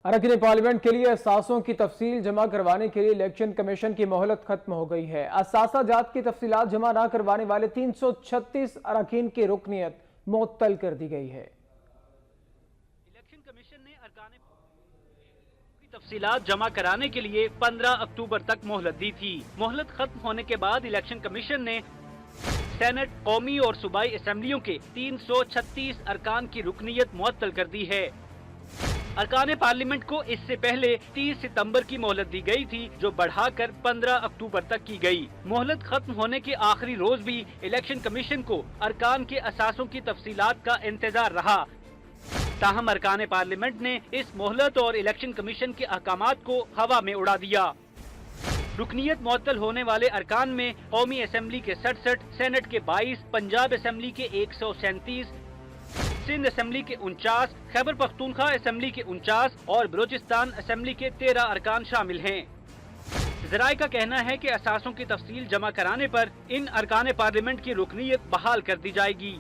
اراکین پارلیمنٹ کے لیے اثاثوں کی تفصیل جمع کروانے کے لیے الیکشن کمیشن کی مہلت ختم ہو گئی ہے۔ اثاثہ جات کی تفصیلات جمع نہ کروانے والے 336 اراکین کی رکنیت معطل کر دی گئی ہے۔ الیکشن کمیشن نے ارکان کی تفصیلات جمع کرانے کے لیے 15 اکتوبر تک مہلت دی تھی۔ مہلت ختم ہونے کے بعد الیکشن کمیشن نے سینٹ، قومی اور صوبائی اسمبلیوں کے 336 ارکان کی رکنیت معطل کر دی ہے۔ ارکان پارلیمنٹ کو اس سے پہلے 30 ستمبر کی مہلت دی گئی تھی، جو بڑھا کر 15 اکتوبر تک کی گئی۔ مہلت ختم ہونے کے آخری روز بھی الیکشن کمیشن کو ارکان کے اثاثوں کی تفصیلات کا انتظار رہا، تاہم ارکان پارلیمنٹ نے اس مہلت اور الیکشن کمیشن کے احکامات کو ہوا میں اڑا دیا۔ رکنیت معطل ہونے والے ارکان میں قومی اسمبلی کے 67، سینٹ کے 22، پنجاب اسمبلی کے 137، سندھ اسمبلی کے 49، خیبر پختونخوا اسمبلی کے 49 اور بلوچستان اسمبلی کے 13 ارکان شامل ہیں۔ ذرائع کا کہنا ہے کہ اثاثوں کی تفصیل جمع کرانے پر ان ارکان پارلیمنٹ کی رکنیت بحال کر دی جائے گی۔